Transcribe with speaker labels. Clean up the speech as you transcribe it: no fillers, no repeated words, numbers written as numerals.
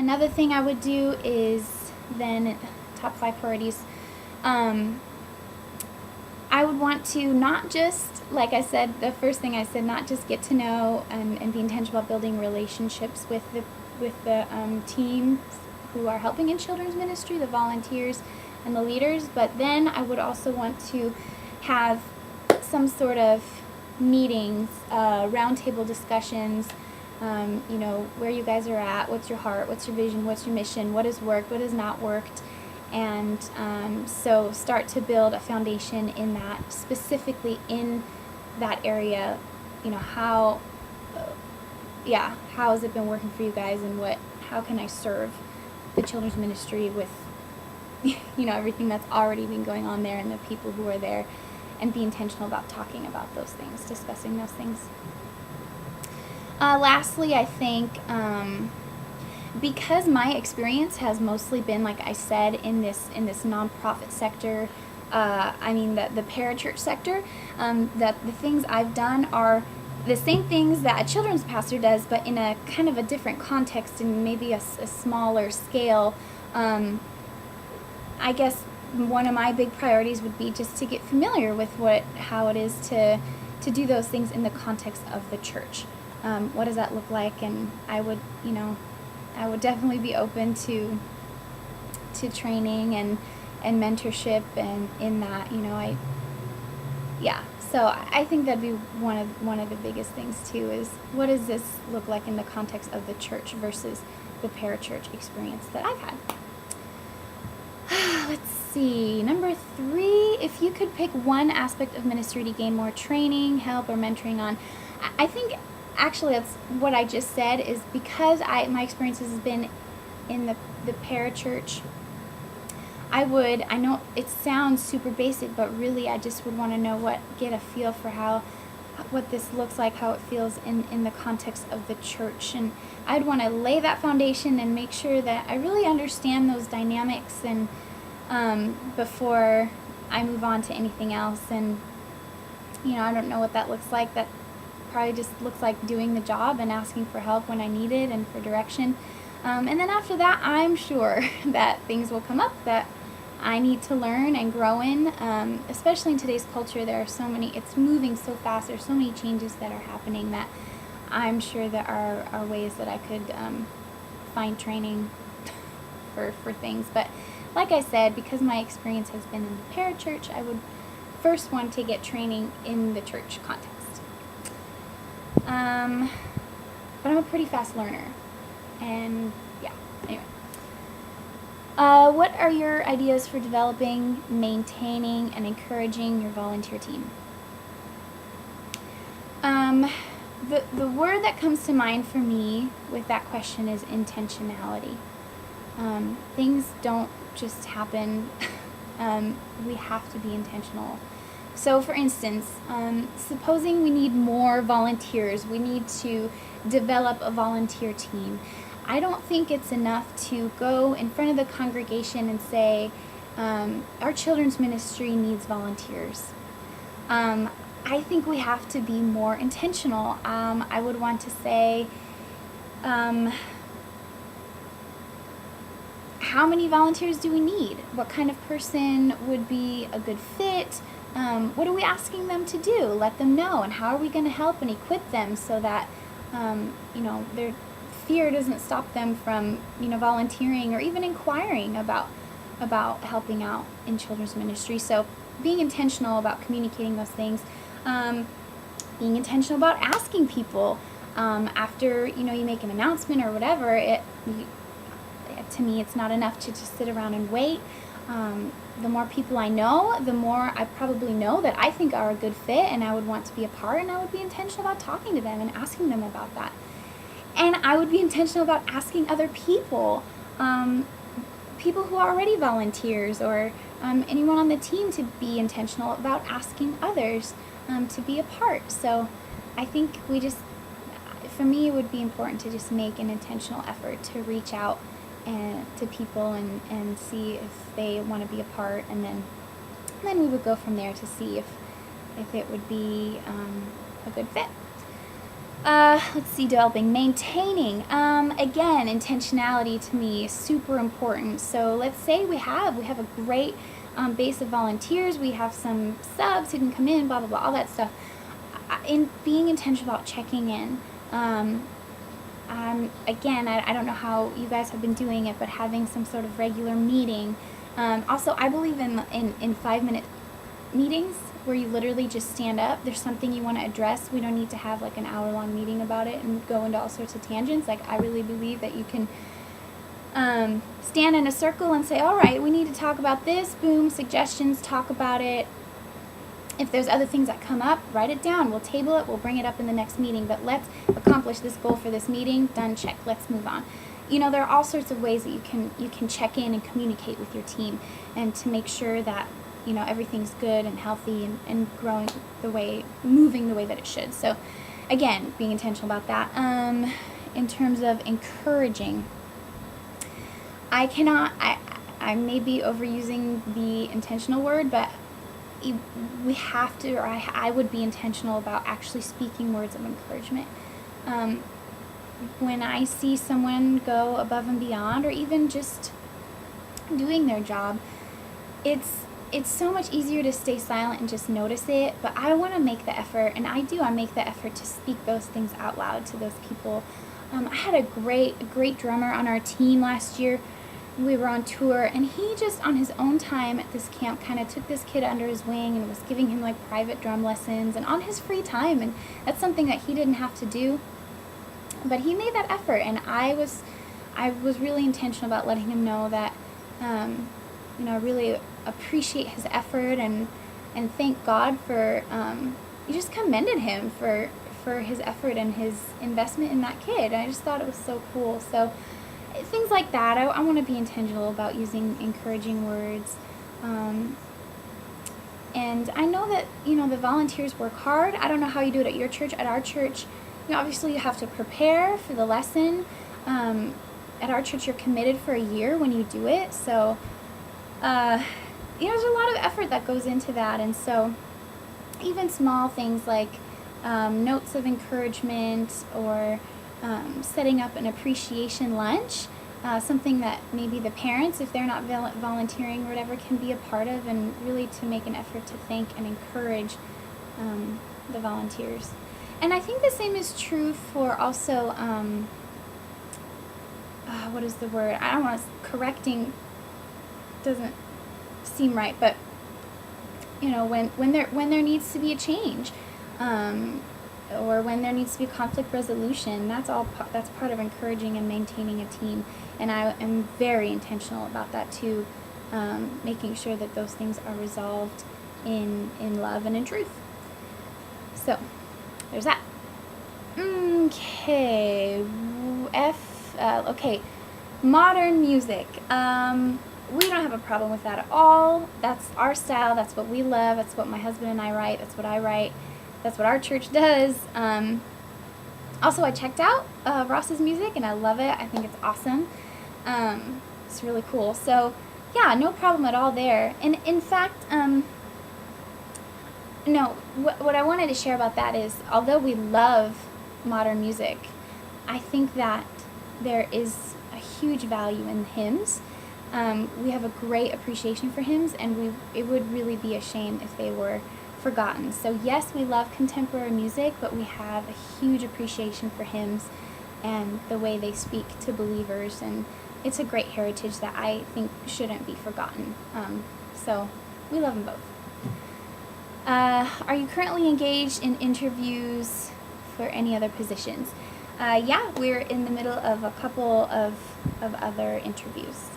Speaker 1: Another thing I would do is then top 5 priorities. I would want to not just, like I said, the first thing I said, not just get to know and be intentional about building relationships with the teams who are helping in children's ministry, the volunteers and the leaders, but then I would also want to have some sort of meetings, roundtable discussions, where you guys are at, what's your heart, what's your vision, what's your mission, what has worked, what has not worked, and so start to build a foundation in that, specifically in that area. How has it been working for you guys, and how can I serve the children's ministry with everything that's already been going on there and the people who are there, and be intentional about talking about those things, discussing those things. Lastly, I think because my experience has mostly been, like I said, in this nonprofit sector, the parachurch sector, that the things I've done are the same things that a children's pastor does, but in a kind of a different context and maybe a smaller scale. I guess one of my big priorities would be just to get familiar with how it is to do those things in the context of the church. What does that look like? And I would definitely be open to training and mentorship, and in that, So I think that'd be one of the biggest things too, is what does this look like in the context of the church versus the parachurch experience that I've had. Let's see, number 3, if you could pick one aspect of ministry to gain more training, help, or mentoring on, I think actually that's what I just said, is because my experiences has been in the parachurch. I know it sounds super basic, but really I just would want to get a feel for what this looks like, how it feels in the context of the church. And I'd want to lay that foundation and make sure that I really understand those dynamics and before I move on to anything else. And I don't know what that looks like. That probably just looks like doing the job and asking for help when I need it and for direction. And then after that, I'm sure that things will come up that I need to learn and grow in, especially in today's culture. There are so many, it's moving so fast, there's so many changes that are happening that I'm sure there are ways that I could find training for things. But like I said, because my experience has been in the parachurch, I would first want to get training in the church context. But I'm a pretty fast learner, and anyway. What are your ideas for developing, maintaining, and encouraging your volunteer team? The word that comes to mind for me with that question is intentionality. Things don't just happen. We have to be intentional. So, for instance, supposing we need more volunteers, we need to develop a volunteer team. I don't think it's enough to go in front of the congregation and say, our children's ministry needs volunteers. I think we have to be more intentional. I would want to say, how many volunteers do we need? What kind of person would be a good fit? What are we asking them to do? Let them know. And how are we going to help and equip them so that, their fear doesn't stop them from, volunteering or even inquiring about helping out in children's ministry. So being intentional about communicating those things, being intentional about asking people after, you make an announcement or whatever. To me, it's not enough to just sit around and wait. The more people I know, the more I probably know that I think are a good fit and I would want to be a part, and I would be intentional about talking to them and asking them about that. And I would be intentional about asking other people, people who are already volunteers, or anyone on the team, to be intentional about asking others to be a part. So I think for me, it would be important to just make an intentional effort to reach out to people and see if they want to be a part, and then we would go from there to see if it would be a good fit. Let's see, developing, maintaining. Again, intentionality to me is super important. So let's say we have a great base of volunteers. We have some subs who can come in, blah, blah, blah, all that stuff. In being intentional about checking in. Again, I don't know how you guys have been doing it, but having some sort of regular meeting. Also, I believe in 5-minute meetings where you literally just stand up. There's something you want to address. We don't need to have like an hour-long meeting about it and go into all sorts of tangents. Like, I really believe that you can stand in a circle and say, all right, we need to talk about this. Boom, suggestions, talk about it. If there's other things that come up, write it down. We'll table it. We'll bring it up in the next meeting. But let's accomplish this goal for this meeting. Done, check. Let's move on. You know, there are all sorts of ways that you can check in and communicate with your team, and to make sure that, you know, everything's good and healthy and growing moving the way that it should. So, again, being intentional about that. In terms of encouraging, I may be overusing the intentional word, but we have to, or I would be intentional about actually speaking words of encouragement. When I see someone go above and beyond, or even just doing their job, it's so much easier to stay silent and just notice it, but I want to make the effort, and I make the effort to speak those things out loud to those people. I had a great drummer on our team last year. We were on tour, and he just on his own time at this camp kind of took this kid under his wing and was giving him like private drum lessons and on his free time, and that's something that he didn't have to do, but he made that effort, and I was really intentional about letting him know that you know, I really appreciate his effort, and thank God for you just commended him for his effort and his investment in that kid. I just thought it was so cool. So things like that, I want to be intentional about using encouraging words. And I know that, you know, the volunteers work hard. I don't know how you do it at your church. At our church, you know, obviously you have to prepare for the lesson. At our church, you're committed for a year when you do it. So, you know, there's a lot of effort that goes into that. And so even small things like notes of encouragement, or setting up an appreciation lunch, something that maybe the parents, if they're not volunteering or whatever, can be a part of, and really to make an effort to thank and encourage the volunteers. And I think the same is true for also, what is the word? I don't want to, correcting doesn't seem right, but you know, when there needs to be a change, or when there needs to be conflict resolution, that's part of encouraging and maintaining a team. And I am very intentional about that too, making sure that those things are resolved in love and in truth. So there's that. Okay, okay, modern music. We don't have a problem with that at all. That's our style. That's what we love. That's what my husband and I write. That's what I write. That's what our church does. Also, I checked out Ross's music, and I love it. I think it's awesome. It's really cool. So, yeah, no problem at all there. And in fact, no, what I wanted to share about that is, although we love modern music, I think that there is a huge value in hymns. We have a great appreciation for hymns, and it would really be a shame if they were forgotten. So yes, we love contemporary music, but we have a huge appreciation for hymns and the way they speak to believers, and it's a great heritage that I think shouldn't be forgotten. So we love them both. Are you currently engaged in interviews for any other positions? Yeah, we're in the middle of a couple of other interviews.